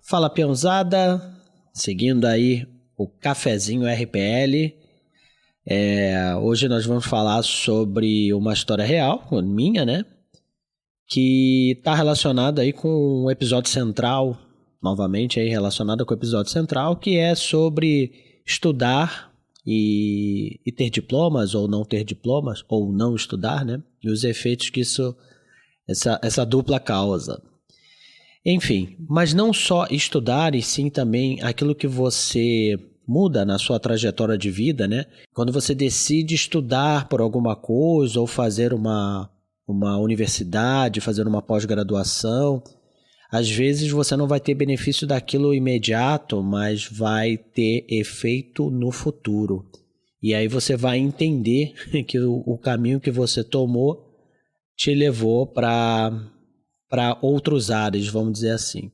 Fala peãozada, seguindo aí o cafezinho RPL. Hoje nós vamos falar sobre uma história real, minha, né? Que está relacionada aí com o episódio central, novamente aí relacionada com o episódio central, que é sobre estudar e ter diplomas ou não ter diplomas, ou não estudar, né? E os efeitos que essa dupla causa. Enfim, mas não só estudar, e sim também aquilo que você muda na sua trajetória de vida, né? Quando você decide estudar por alguma coisa ou fazer uma universidade, fazer uma pós-graduação, às vezes você não vai ter benefício daquilo imediato, mas vai ter efeito no futuro. E aí você vai entender que o caminho que você tomou te levou para outros ares, vamos dizer assim.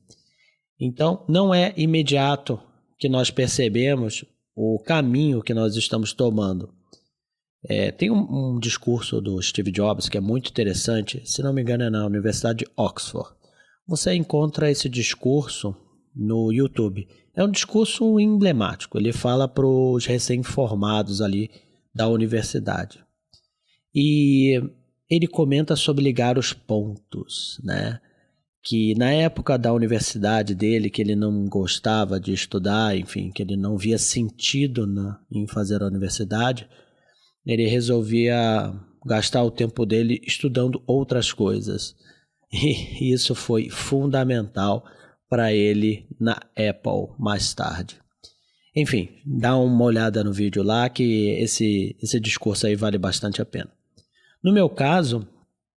Então, não é imediato que nós percebemos o caminho que nós estamos tomando. Tem um discurso do Steve Jobs que é muito interessante, se não me engano é na Universidade de Oxford. Você encontra esse discurso no YouTube. É um discurso emblemático, ele fala para os recém-formados ali da universidade. E ele comenta sobre ligar os pontos, né? Que na época da universidade dele, que ele não gostava de estudar, enfim, que ele não via sentido em fazer a universidade, ele resolvia gastar o tempo dele estudando outras coisas. E isso foi fundamental para ele na Apple mais tarde. Enfim, dá uma olhada no vídeo lá que esse discurso aí vale bastante a pena. No meu caso,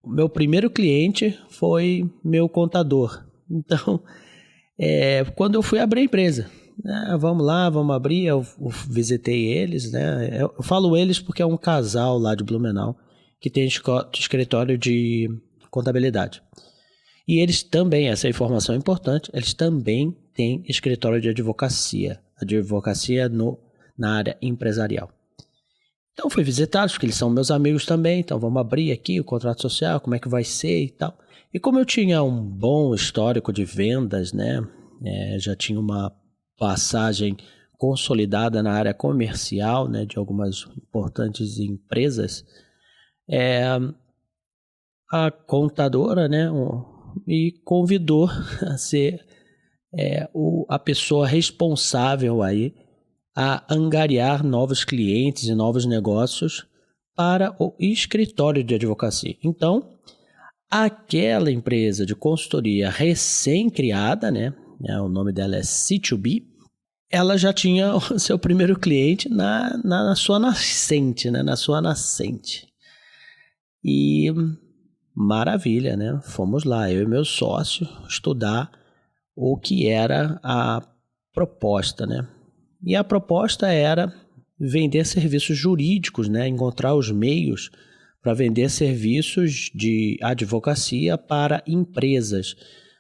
o meu primeiro cliente foi meu contador. Então, quando eu fui abrir a empresa, vamos lá, vamos abrir, eu visitei eles, né? Eu falo eles porque é um casal lá de Blumenau que tem escritório de contabilidade. E eles também, essa informação é importante, eles também têm escritório de advocacia na área empresarial. Então fui visitá-los, porque eles são meus amigos também, então vamos abrir aqui o contrato social, como é que vai ser e tal. E como eu tinha um bom histórico de vendas, né, já tinha uma passagem consolidada na área comercial, né, de algumas importantes empresas, a contadora, né, me convidou a ser a pessoa responsável aí a angariar novos clientes e novos negócios para o escritório de advocacia. Então, aquela empresa de consultoria recém-criada, né, o nome dela é C2B, ela já tinha o seu primeiro cliente na sua nascente, né, E maravilha, né? Fomos lá, eu e meu sócio, estudar o que era a proposta, né? E a proposta era vender serviços jurídicos, né? Encontrar os meios para vender serviços de advocacia para empresas.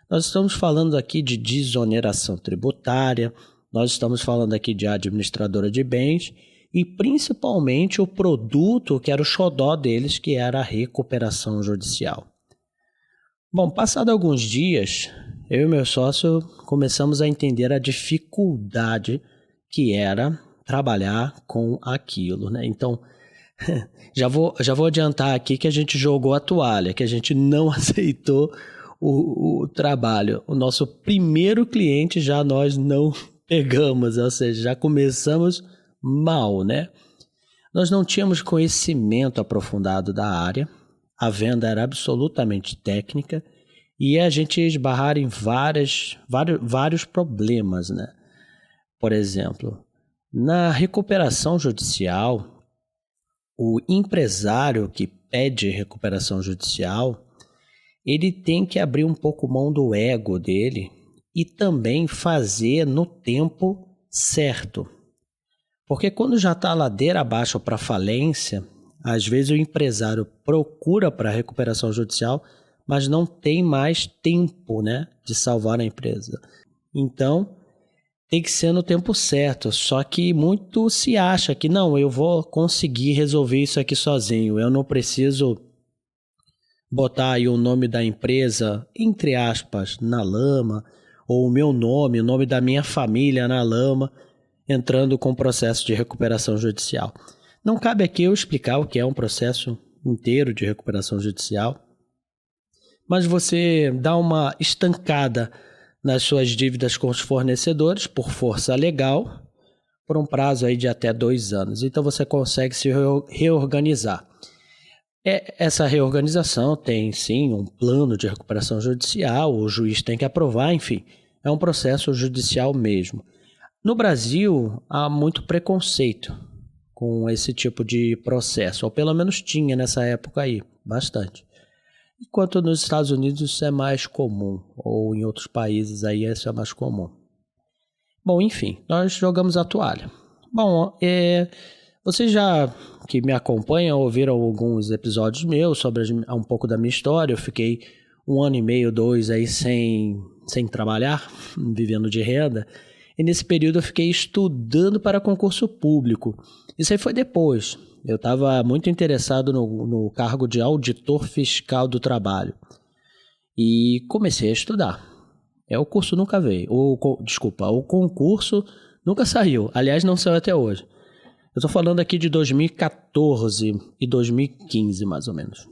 Nós estamos falando aqui de desoneração tributária, nós estamos falando aqui de administradora de bens e principalmente o produto que era o xodó deles, que era a recuperação judicial. Bom, passado alguns dias, eu e meu sócio começamos a entender a dificuldade que era trabalhar com aquilo, né? Então, já vou adiantar aqui que a gente jogou a toalha, que a gente não aceitou o trabalho. O nosso primeiro cliente já nós não pegamos, ou seja, já começamos mal, né? Nós não tínhamos conhecimento aprofundado da área, a venda era absolutamente técnica e a gente ia esbarrar em vários problemas, né? Por exemplo, na recuperação judicial, o empresário que pede recuperação judicial, ele tem que abrir um pouco mão do ego dele e também fazer no tempo certo. Porque quando já está ladeira abaixo para falência, às vezes o empresário procura para recuperação judicial, mas não tem mais tempo, né, de salvar a empresa. Então, tem que ser no tempo certo, só que muito se acha que não, eu vou conseguir resolver isso aqui sozinho, eu não preciso botar aí o nome da empresa, entre aspas, na lama, ou o meu nome, o nome da minha família na lama, entrando com o processo de recuperação judicial. Não cabe aqui eu explicar o que é um processo inteiro de recuperação judicial, mas você dá uma estancada nas suas dívidas com os fornecedores por força legal, por um prazo aí de até 2 anos. Então você consegue se reorganizar. Essa reorganização tem sim um plano de recuperação judicial, o juiz tem que aprovar, enfim, é um processo judicial mesmo. No Brasil, há muito preconceito com esse tipo de processo, ou pelo menos tinha nessa época aí, bastante. Enquanto nos Estados Unidos isso é mais comum, ou em outros países aí isso é mais comum. Bom, enfim, nós jogamos a toalha. Bom, vocês já que me acompanham ouviram alguns episódios meus sobre um pouco da minha história. Eu fiquei 1 ano e meio, 2 aí sem trabalhar, vivendo de renda. E nesse período eu fiquei estudando para concurso público. Isso aí foi depois. Eu estava muito interessado no cargo de auditor fiscal do trabalho. E comecei a estudar. O curso nunca veio. O concurso nunca saiu. Aliás, não saiu até hoje. Eu estou falando aqui de 2014 e 2015, mais ou menos.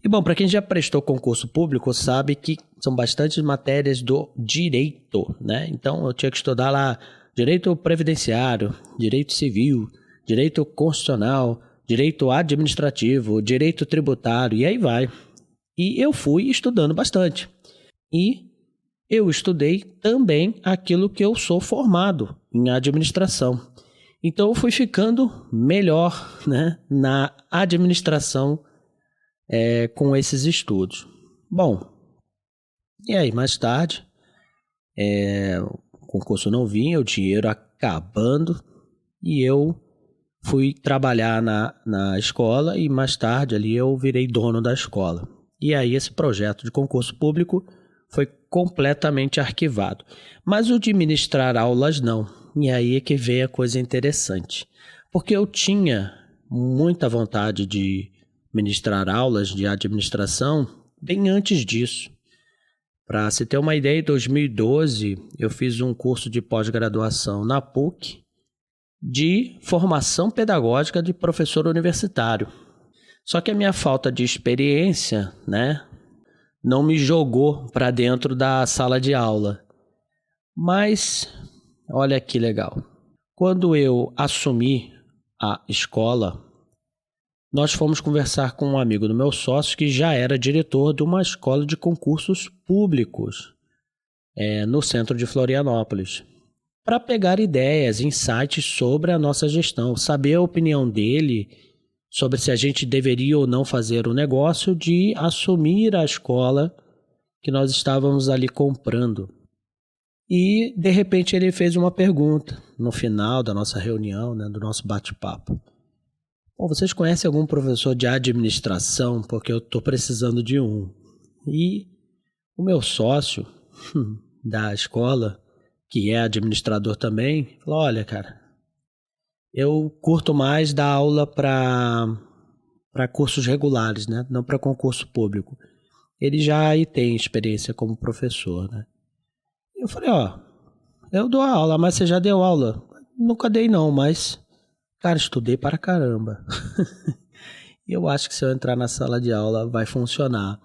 E bom, para quem já prestou concurso público, sabe que são bastantes matérias do direito, né? Então, eu tinha que estudar lá direito previdenciário, direito civil, direito constitucional, direito administrativo, direito tributário, e aí vai. E eu fui estudando bastante. E eu estudei também aquilo que eu sou formado em administração. Então eu fui ficando melhor, né, na administração com esses estudos. Bom, e aí mais tarde, o concurso não vinha, o dinheiro acabando e eu fui trabalhar na escola e mais tarde ali eu virei dono da escola. E aí esse projeto de concurso público foi completamente arquivado. Mas o de ministrar aulas não. E aí é que veio a coisa interessante. Porque eu tinha muita vontade de ministrar aulas de administração bem antes disso. Para se ter uma ideia, em 2012 eu fiz um curso de pós-graduação na PUC de formação pedagógica de professor universitário. Só que a minha falta de experiência, né, não me jogou para dentro da sala de aula. Mas, olha que legal. Quando eu assumi a escola, nós fomos conversar com um amigo do meu sócio que já era diretor de uma escola de concursos públicos no centro de Florianópolis, para pegar ideias, insights sobre a nossa gestão, saber a opinião dele sobre se a gente deveria ou não fazer o negócio de assumir a escola que nós estávamos ali comprando. E, de repente, ele fez uma pergunta no final da nossa reunião, né, do nosso bate-papo. Vocês conhecem algum professor de administração? Porque eu estou precisando de um. E o meu sócio da escola, que é administrador também, falou, olha, cara, eu curto mais dar aula para cursos regulares, né? Não para concurso público. Ele já aí tem experiência como professor, né? Eu falei, eu dou aula, mas você já deu aula? Nunca dei não, mas, cara, estudei para caramba. Eu acho que se eu entrar na sala de aula vai funcionar.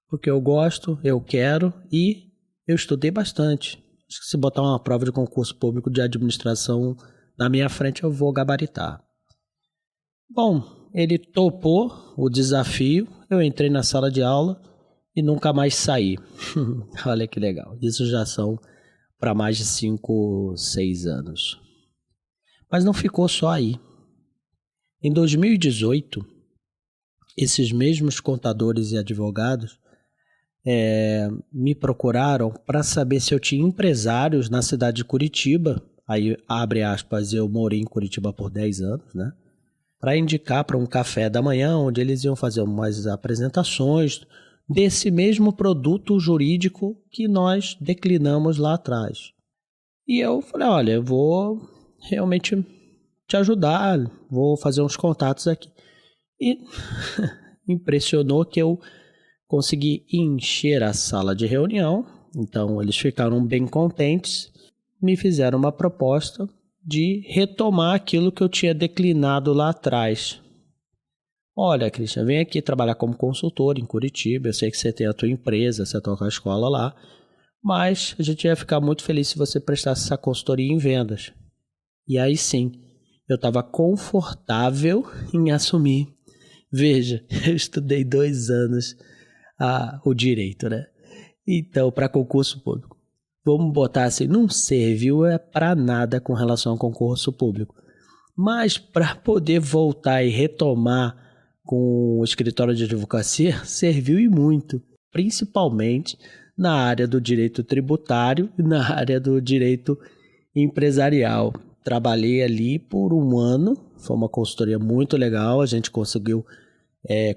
Porque eu gosto, eu quero e eu estudei bastante. Acho que se botar uma prova de concurso público de administração na minha frente eu vou gabaritar. Bom, ele topou o desafio, eu entrei na sala de aula e nunca mais saí. Olha que legal, isso já são para mais de 5, 6 anos. Mas não ficou só aí. Em 2018, esses mesmos contadores e advogados me procuraram para saber se eu tinha empresários na cidade de Curitiba. Aí, abre aspas, eu morei em Curitiba por 10 anos, né? Para indicar para um café da manhã, onde eles iam fazer umas apresentações desse mesmo produto jurídico que nós declinamos lá atrás. E eu falei, olha, eu vou realmente te ajudar, vou fazer uns contatos aqui. E impressionou que eu consegui encher a sala de reunião Então, eles ficaram bem contentes, me fizeram uma proposta de retomar aquilo que eu tinha declinado lá atrás. Olha, Christian, vem aqui trabalhar como consultor em Curitiba, eu sei que você tem a tua empresa, você toca a escola lá, mas a gente ia ficar muito feliz se você prestasse essa consultoria em vendas. E aí sim, eu estava confortável em assumir. Veja, eu estudei 2 anos o direito, né? Então, para concurso público, vamos botar assim, não serviu para nada com relação ao concurso público. Mas para poder voltar e retomar com o escritório de advocacia, serviu e muito, principalmente na área do direito tributário e na área do direito empresarial. Trabalhei ali por 1 ano, foi uma consultoria muito legal, a gente conseguiu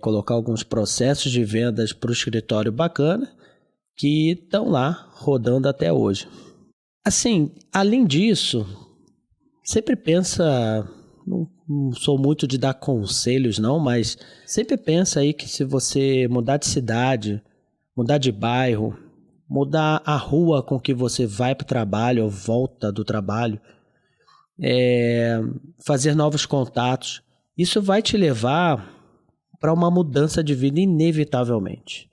colocar alguns processos de vendas para o escritório bacana, que estão lá rodando até hoje. Assim, além disso, sempre pensa, não sou muito de dar conselhos não, mas sempre pensa aí que se você mudar de cidade, mudar de bairro, mudar a rua com que você vai para o trabalho ou volta do trabalho, fazer novos contatos, isso vai te levar para uma mudança de vida inevitavelmente.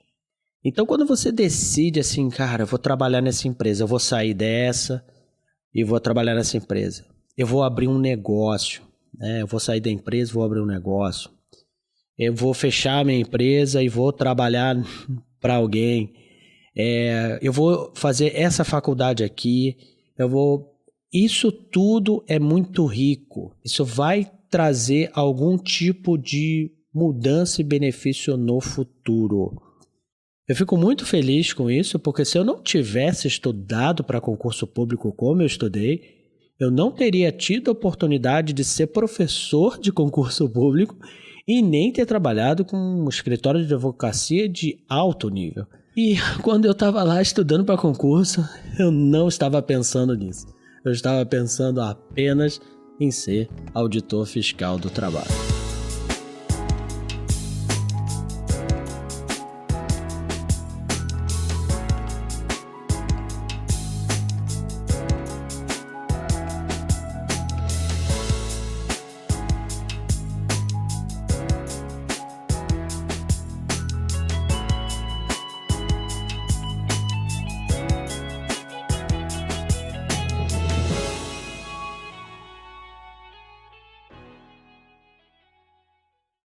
Então, quando você decide assim, cara, eu vou trabalhar nessa empresa, eu vou sair dessa e vou trabalhar nessa empresa. Eu vou abrir um negócio, né? Eu vou sair da empresa e vou abrir um negócio. Eu vou fechar a minha empresa e vou trabalhar para alguém. Eu vou fazer essa faculdade aqui. Isso tudo é muito rico. Isso vai trazer algum tipo de mudança e benefício no futuro. Eu fico muito feliz com isso, porque se eu não tivesse estudado para concurso público como eu estudei, eu não teria tido a oportunidade de ser professor de concurso público e nem ter trabalhado com um escritório de advocacia de alto nível. E quando eu estava lá estudando para concurso, eu não estava pensando nisso. Eu estava pensando apenas em ser auditor fiscal do trabalho.